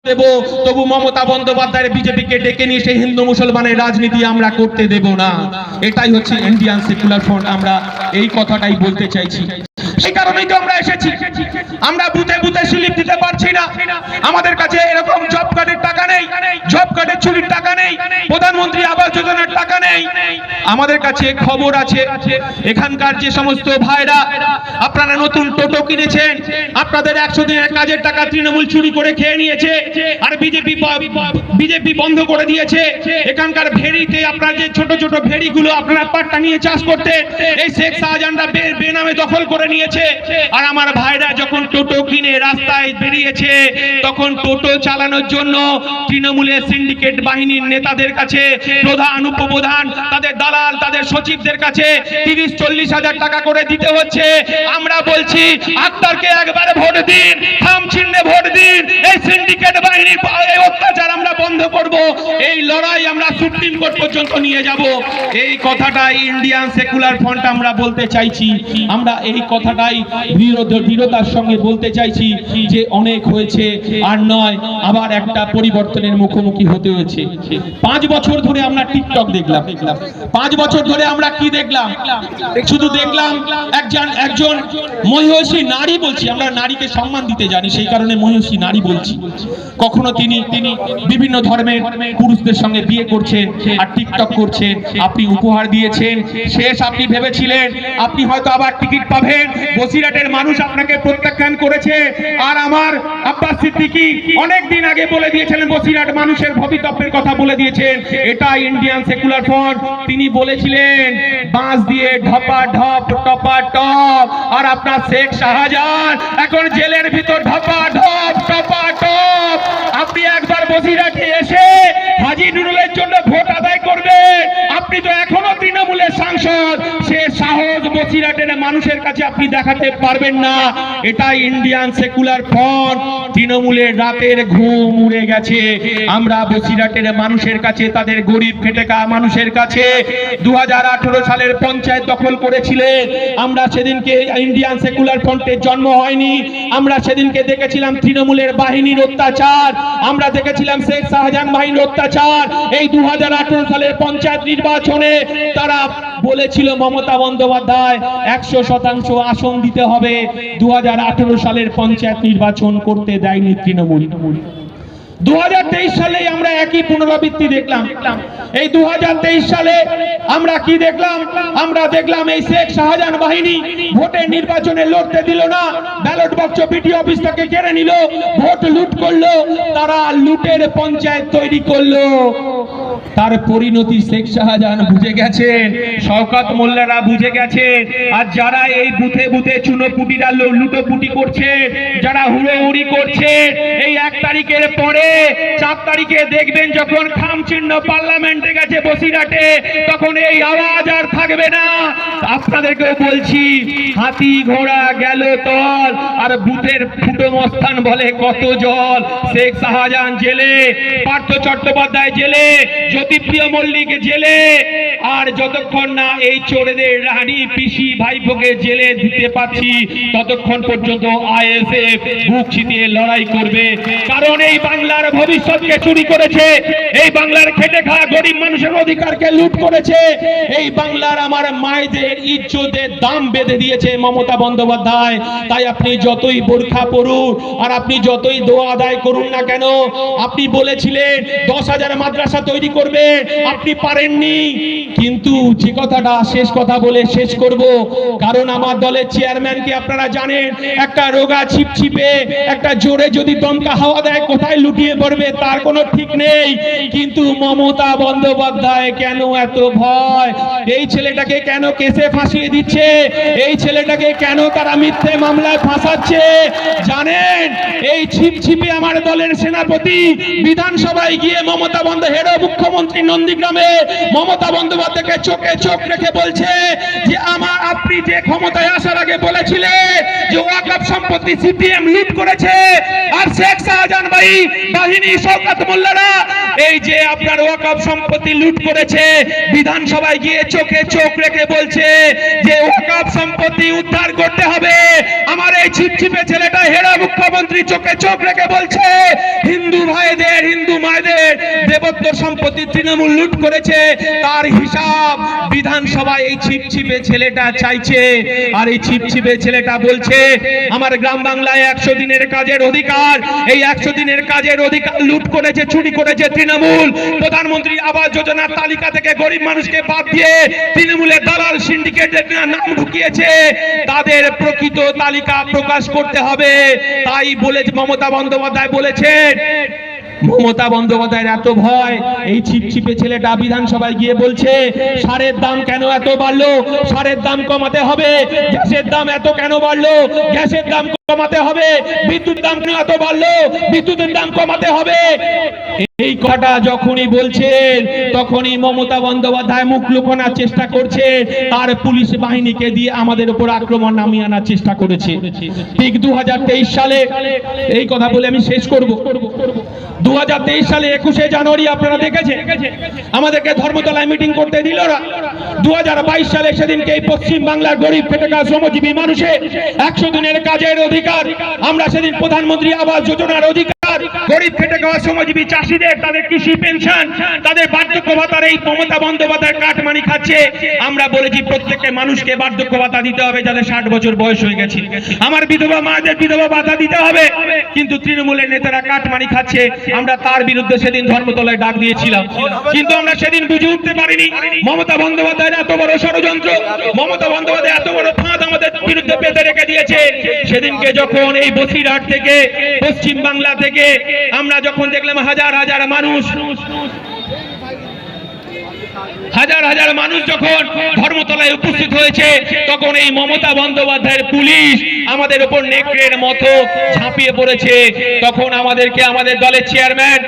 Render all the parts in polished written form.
দেব, তবু মমতা বন্দ্যোপাধ্যায়ের বিজেপিকে ডেকে নিয়ে সেই হিন্দু মুসলমানের রাজনীতি আমরা করতে দেব না। এটাই হচ্ছে ইন্ডিয়ান সেকুলার ফ্রন্ট। আমরা এই কথাটাই বলতে চাইছি। সেই কারণেই তো আমরা এসেছি। আমরা বুথে বুথে স্লিপ দিতে পারছি না, আমাদের কাছে এরকম জব কার্ডের টাকা নেই, জব কার্ডের চুরির টাকা নেই, প্রধানমন্ত্রী আবাস যোজনার টাকা নেই। আমাদের কাছে খবর আছে এখানকার যে সমস্ত ভাইরা আপনারা নতুন টোটো কিনেছেন, আপনাদের 100 দিনের কাজের টাকা তৃণমূল চুরি করে খেয়ে নিয়েছে, আর বিজেপি বন্ধ করে দিয়েছে। এখানকার ভেড়িতে আপনার যে ছোট ছোট ভেড়িগুলো আপনারা পাট্টা নিয়ে চাষ করতে, এই শেখ শাহজাহানরা বেনামে দখল করে নিয়েছে। আর আমার ভাইরা যখন টোটো কিনে রাস্তায় বেরিয়েছে, তখন টোটো চালানোর জন্য তৃণমূলের সিন্ডিকেট বাহিনীর নেতাদের কাছে, প্রধান উপপ্রধান, তাদের দালাল, তাদের সচিবদের কাছে 30-40 হাজার টাকা করে দিতে হচ্ছে। আমরা বলছি আক্তারকে একবার ভোট দিন, থাম চিহ্নে ভোট দিন। এই সিন্ডিকেট বাহিনীর এই অত্যাচার আমরা বন্ধ করব। এই লড়াই আমরা সুপ্রিম কোর্ট পর্যন্ত নিয়ে যাব। এই কথাটাই ইন্ডিয়ান সেকুলার ফ্রন্ট আমরা বলতে চাইছি। আমরা এই কথাটাই দৃঢ়তার সঙ্গে বলতে চাইছি যে অনেক হয়েছে, আর নয় আবার একটা পরিবর্তনের মুখোমুখি হতে হয়েছে। 5 বছর ধরে আমরা টিকটক দেখলাম, 5 বছর ধরে আমরা কি দেখলাম? শুধু দেখলাম একজন মহিষী নারী, বলছি আমরা নারীকে সম্মান দিতে জানি, সেই কারণে মহিষী নারী বলছি। কখনো তিনি বিভিন্ন ধর্মের পুরুষদের সঙ্গে বিয়ে করছেন আর টিকটক করছেন। আপনি উপহার দিয়েছেন, শেষ আপনি ভেবেছিলেন আপনি হয়তো আবার টিকিট পাবেন। বসিরহাটের মানুষ আপনাকে প্রত্যাখ্যান করেছে। আর আমার আব্বাস সিদ্দিকী অনেক দিন আগে বলে দিয়েছিলেন, বসিরহাট মানুষের ভবিতব্যের কথা বলে দিয়েছেন। এটা ইন্ডিয়ান সেকুলার ফ্রন্ট। তিনি বলেছিলেন বাঁশ দিয়ে ঢপা ঢপ টপা টপ, আর আপনার শেখ শাহজাহান এখন জেলের ভিতর ঢপা ঢপ টপা টপ। আপনি একবার বসিরহাটে এসে হাজী নুরুলের জন্য ভোট আদায় করবেন। আপনি তো এখনো তৃণমূলের সাংসদ, সে সাহস বসিরহাটের মানুষের কাছে আপনি দেখাতে পারবেন না। এটা ইন্ডিয়ান সেকুলার ফ্রন্ট। তৃণমূলের রাতের ঘুম উড়ে গেছে। আমরা বসিরহাটের মানুষের কাছে, তাদের গরিব খেটে খাওয়া মানুষের কাছে 2018 সালের পঞ্চায়েত দখল করেছিলেন। আমরা সেদিনকে ইন্ডিয়ান সেকুলার ফ্রন্টের জন্ম হয়নি। আমরা সেদিনকে দেখেছিলাম তৃণমূলের বাহিনীর অত্যাচার, আমরা দেখেছিলাম শেখ শাহজাহান বাহিনীর অত্যাচার। এই 2018 সালের পঞ্চায়েত নির্বাচনে তারা বলেছিল মমতা বন্দ্যোপাধ্যায় 100% আসন দিতে হবে। 2018 সালের পঞ্চায়েত নির্বাচন করতে দেয়নি তৃণমূল। 2023 সালে আমরা একই পুনরাবৃত্তি দেখলাম। এই 2023 সালে আমরা কি দেখলাম? আমরা দেখলাম এই শেখ শাহজাহান বাহিনী ভোটের নির্বাচনে লড়তে দিল না, ব্যালট বাক্স বিডিও অফিস থেকে কেড়ে নিল, ভোট লুট করলো। তারা লুটের পঞ্চায়েত তৈরি করলো। তার পরিণতি শেখ শাহজাহান বুঝে গেছেন, শওকত মোল্লারা বুঝে গেছেন। আর যারা এই বুথে বুথে চুনোপুটিরা লুটোপুটি করছে, যারা হুড়োহুড়ি করছে, এই 1 তারিখের পরে 4 তারিখে দেখবেন যখন খামচিহ্ন পার্লামেন্টে গেছে বসিরহাটে, তখন এই আওয়াজ আর থাকবে না। আপনাদেরকে বলছি, হাতি ঘোড়া গেল তল, আর বুথের ফুটো মস্তান বলে কত জল। শেখ শাহজাহান জেলে, পার্থ চট্টোপাধ্যায় জেলে, জ্যোতিপ্রিয় মল্লিক জেলে, আর যতক্ষণ না এই চোরেদের রানী পিসি ভাইপোকে জেলে দিতে পারছি, ততক্ষণ পর্যন্ত আইএসএফ বুক চিতিয়ে লড়াই করবে। কারণ এই বাংলার ভবিষ্যৎকে চুরি করেছে, এই বাংলার খেটে খাওয়া গরিব মানুষের অধিকারকে লুট করেছে, এই বাংলার আমার মায়েদের ইজ্জতের দাম বেঁধে দিয়েছে মমতা বন্দ্যোপাধ্যায়। তাই আপনি যতই বোরখা পরুন আর আপনি যতই দোয়া আদায় করুন না কেন, আপনি বলেছিলেন 10,000 মাদ্রাসা তৈরি করবে, আপনি পারেননি। কিন্তু যে কথাটা শেষ কথা বলে শেষ করব, কারণ আমার দলের চেয়ারম্যানকে আপনারা জানেন, একটা রোগা ছিপছিপে একটা জোরে যদি দমকা হাওয়া দেয় কোথায় লুটিয়ে পড়বে তার কোনো ঠিক নেই। কিন্তু মমতা বন্দ্যোপাধ্যায় কেন এত ভয়? এই ছেলেটাকে কেন কেসে ফাঁসিয়ে দিচ্ছে? এই ছেলেটাকে কেন তারা মিথ্যে মামলায় ফাঁসাচ্ছে? জানেন, এই ছিপছিপে আমার দলের সেনাপতি বিধানসভায় গিয়ে মমতা বন্দ্যোপাধ্যায়, মুখ্যমন্ত্রী নন্দীগ্রামে মমতা বন্দ্যোপাধ্যায়কে চোখে চোখ রেখে বলছে যে আপনি যে ক্ষমতায় আসার আগে বলেছিলেন যে ওয়াকফ সম্পত্তি সিপিএম লুট করেছে, আর শেখ শাহজাহান বাহিনী শওকত মোল্লারা এই যে আপনার ওয়াকফ সম্পত্তি লুট করেছে, বিধানসভায় গিয়ে চোখে চোখ রেখে বলছে যে ওয়াকফ সম্পত্তি উদ্ধার করতে হবে। আমার এই ছিপছিপে ছেলেটা হেরা মুখ্যমন্ত্রী চোখে চোখ রেখে বলছে হিন্দু ভাই মায়েদের, হিন্দু মায়েদের দেবত্ব সম্পত্তি তৃণমূল লুট করেছে, তার হিসাব বিধানসভায় এই ছিপছিপে ছেলেটা চাইছে। আর এই ছিপছিপে ছেলেটা বলছে আমার গ্রাম বাংলায় 100 দিনের কাজের অধিকার, এই 100 দিনের কাজের অধিকার লুট করেছে, চুরি করেছে তৃণমূল। প্রধানমন্ত্রী আবাস যোজনার তালিকা থেকে গরিব মানুষকে বাদ দিয়ে তৃণমূলের দালাল সিন্ডিকেটের নাম ঢুকিয়েছে, তাদের প্রকৃত তালিকা প্রকাশ করতে হবে। তাই বলে মমতা বন্দ্যোপাধ্যায় বলেছেন, মমতা বন্দ্যোপাধ্যায়ের এত ভয়, এই ছিপছিপে ছেলেটা বিধানসভায় গিয়ে বলছে সারের দাম কেন এত বাড়লো, সারের দাম কমাতে হবে। গ্যাসের দাম এত কেন বাড়লো, গ্যাসের দাম কমাতে হবে। বিদ্যুৎ দাম কেন এত বাড়লো, বিদ্যুতের দাম কমাতে হবে। এই কথা যখনই বলছেন তখনই মমতা বন্দ্যোপাধ্যায় মুখ লুকানোর চেষ্টা করছে, তার পুলিশ বাহিনীকে দিয়ে আমাদের উপর আক্রমণ নামিয়ে আনার চেষ্টা করেছে। ঠিক 2023 সালে, এই কথা বলে আমি শেষ করব, 2023 সালে 21শে জানুয়ারি আপনারা দেখেছেন আমাদেরকে ধর্মতলায় মিটিং করতে দিল না। 2022 সালে সেদিনকে এই পশ্চিম বাংলার গরিব খেটে খাওয়া শ্রমজীবী মানুষের 100 দিনের কাজের অধিকার, আমরা সেদিন প্রধানমন্ত্রী আবাস যোজনার অধিকার, গরিব খেটে খাওয়া শ্রমজীবী চাষিদের তাদের কৃষি পেনশন, তাদের বার্ধক্য ভাতার এই মমতা বন্দ্যোপাধ্যায় কাটমানি খাচ্ছে। আমরা বলেছি প্রত্যেকটা মানুষকে বার্ধক্য ভাতা দিতে হবে যাদের 60 বছর বয়স হয়ে গেছে, আমার বিধবা মাদের বিধবা ভাতা দিতে হবে, কিন্তু তৃণমূলের নেতারা কাটমানি খাচ্ছে। আমরা তার বিরুদ্ধে সেদিন ধর্মতলায় ডাক দিয়েছিলাম, কিন্তু আমরা সেদিন বুঝে উঠতে পারিনি মমতা বন্দ্যোপাধ্যায়ের এত বড় ষড়যন্ত্র, মমতা বন্দ্যোপাধ্যায় এত বড় ফাঁদ আমাদের বিরুদ্ধে পেতে রেখে দিয়েছে। সেদিনকে যখন এই বসিরহাট থেকে, পশ্চিম বাংলা থেকে আমরা যখন দেখলাম হাজার হাজার মানুষ যখন ধর্মতলায় উপস্থিত হয়েছে, তখন এই মমতা বন্দ্যোপাধ্যায়ের পুলিশ আমাদের উপর নেকড়ের মতো ঝাঁপিয়ে পড়েছে। তখন আমাদেরকে, আমাদের দলের চেয়ারম্যান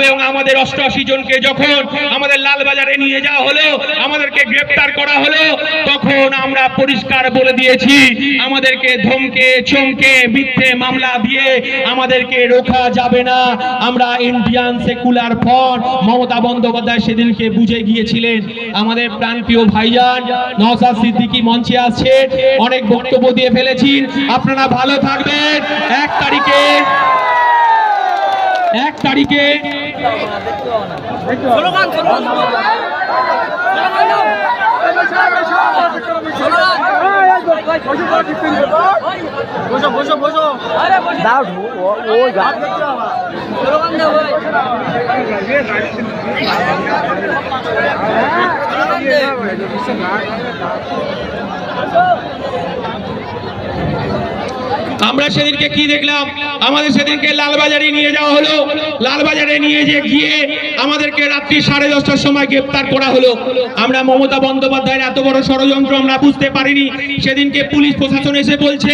এবং আমাদের 88 জনকে যখন আমাদের লালবাজারে নিয়ে যাওয়া হলো, আমাদেরকে গ্রেফতার করা হলো, তখন আমরা পরিষ্কার বলে দিয়েছি আমাদেরকে ধমকে চমকে মিথ্যে মামলা দিয়ে আমাদেরকে রোখা যাবে না। আমরা Indian secular front, Mamata Bandyopadhyay সেদিনকে বুঝে গিয়েছিলেন। আমাদের প্রাণপ্রিয় ভাইজান নওশাদ সিদ্দিকী মঞ্চে আসছে, অনেক বক্তব্য দিয়ে ফেলেছি, আপনারা ভালো থাকবেন। 1 তারিখে আমরা সেদিনকে কি দেখলাম, আমাদের সেদিনকে লালবাজারে নিয়ে যাওয়া হলো, লালবাজারে নিয়ে গিয়ে আমাদেরকে রাত্রি 10:30টার সময় গ্রেফতার করা হলো। আমরা মমতা বন্দ্যোপাধ্যায়ের এত বড় ষড়যন্ত্র আমরা বুঝতে পারিনি। সেদিনকে পুলিশ প্রশাসন এসে বলছে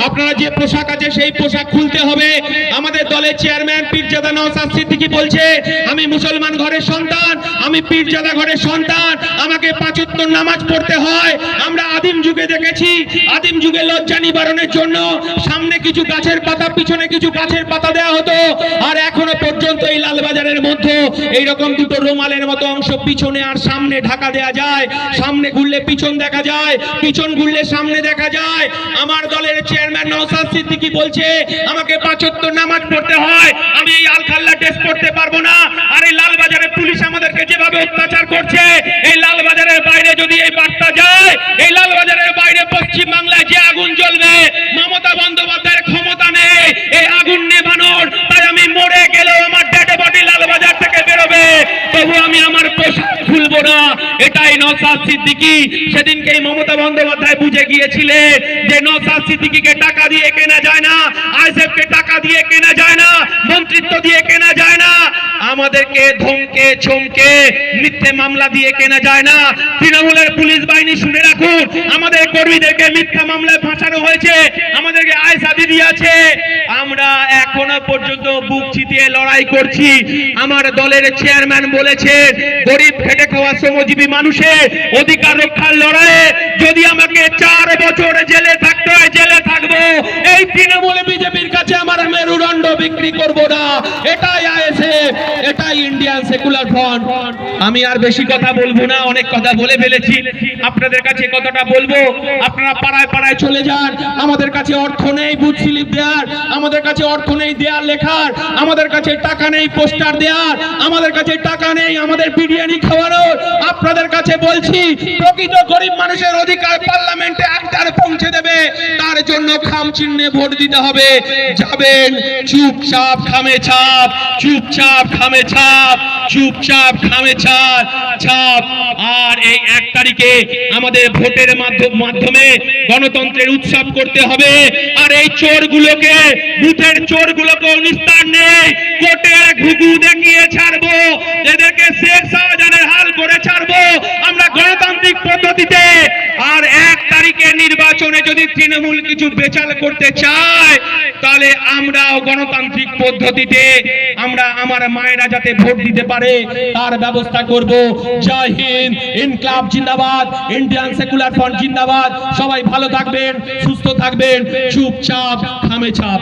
আপনারা যে পোশাক আছে সেই পোশাক খুলতে হবে। আমাদের দলের চেয়ারম্যান পীরজাদা নওশাদ সিদ্দিকী বলছে আমি মুসলমান ঘরের সন্তান, আমি পীরজাদা ঘরের সন্তান, আমাকে 5 ওয়াক্ত নামাজ পড়তে হয়। আমরা আদিম যুগে দেখেছি, আদিম যুগে লজ্জা নিবারণের জন্য সামনে কিছু গাছের পাতা, পিছনে কিছু গাছের পাতা দেওয়া হতো, আর এখনো পর্যন্ত এই লালবাজারের মধ্যে এইরকম দুটো রুমালের মতো অংশ পিছনে আর সামনে ঢাকা দেয়া যায়। সামনে ঘুরলে পিছন দেখা যায়, পিছন ঘুরলে সামনে দেখা যায়। আমার দলের চেয়ারম্যান নওশাদ সিদ্দিকী বলছে আমাকে 5 ওয়াক্ত নামাজ পড়তে হয়, আমি এই আলখাল্লা ড্রেস পড়তে পারবো না। আর এই লালবাজারের পুলিশ আমাদেরকে যেভাবে অত্যাচার করছে, এই লালবাজারের বাইরে যদি এই বার্তা যায়, এই লালবাজারের বাইরে পশ্চিম বাংলায় যে আগুন জ্বলবে, মমতা বন্দ্যোপাধ্যায়ের ক্ষমতা নেই এই আগুন নেভানোর। তাই আমি মরে গেলেও আমার ডেড বডি লালবাজার থেকে বেরোবে, তবু আমি আমার পোশাক খুলবো না। এটাই নওশাদ সিদ্দিকী। সেদিনকে মমতা বন্দ্যোপাধ্যায় বুঝে গিয়েছিলেন যে নওশাদ সিদ্দিকীকে টাকা দিয়ে কেনা যায় না, আইএসএফকে টাকা দিয়ে কেনা যায় না, মন্ত্রিত্ব দিয়ে কেনা যায় না, আমাদেরকে ধমকে চমকে মিথ্যে মামলা দিয়ে কেনা যায় না। তৃণমূলের পুলিশ বাহিনী শুনে রাখুন, আমাদের কর্মীদেরকে মিথ্যা মামলায় ফাঁসানো হয়েছে, আমাদেরকে আয়সা দিদি আছে। আমরা এখনো পর্যন্ত বুক চিতিয়ে লড়াই করছি। আমার দলের চেয়ারম্যান বলেছেন গরিব খেটে খাওয়া শ্রমজীবী মানুষের অধিকার রক্ষার লড়াইয়ে যদি আমাকে 4 বছর জেলে থাকতে হয়, জেলে থাকবো। এই তৃণমূল বিজেপির কাছে আমার মেরুদণ্ড বিক্রি করব না। এটাই আইএসএফ, এটাই ইন্ডিয়ান সেকুলার ফ্রন্ট। আমি আর বেশি কথা বলবো না, অনেক কথা বলে ফেলেছি। আপনাদের কাছে কথাটা বলবো, আপনারা পাড়ায় পাড়ায় চলে যান। আমাদের কাছে অর্থ নেই বুথ স্লিপ দেওয়ার, আমাদের কাছে অর্থ নেই দেয়াল লেখার, আমাদের কাছে টাকা নেই পোস্টার দেওয়ার, আমাদের কাছে টাকা নেই আমাদের বিরিয়ানি খাওয়ানোর। আপনাদের কাছে বলছি, প্রকৃত গরিব মানুষের অধিকার পার্লামেন্টে একটার পৌঁছে দেবে, তার জন্য খাম চিহ্নে ভোট দিতে হবে। যাবেন চুপচাপ খামে ছাপ, চুপচাপ খামে ছাপ, চুপচাপ খামে ছাপ ছাপ। আর এই 1 তারিখে আমাদের ভোটের মাধ্যমে গণতন্ত্রের উৎসব করতে হবে। আর এই চোরগুলোকে, বুথের চোরগুলোকে নিস্তার নেই, কোর্টের ঘুঘু দেখিয়ে ছাড়বো, এদেরকে শেখ শাহজাহানের হাল করে ছাড়বো আমরা গণতান্ত্রিক পদ্ধতিতে। আর 1 তারিখে নির্বাচনে যদি তৃণমূল কিছু বেচাল করতে চায়, তাহলে আমরাও গণতান্ত্রিক পদ্ধতিতে আমরা আমার মায়েরা যাতে ভোট দিতে পারে তার ব্যবস্থা করব। জয় হিন্দ, ইনকলাব জিন্দাবাদ, ইন্ডিয়ান সেকুলার ফ্রন্ট জিন্দাবাদ। সবাই ভালো থাকবেন, সুস্থ থাকবেন, চুপচাপ খামে ছাপ।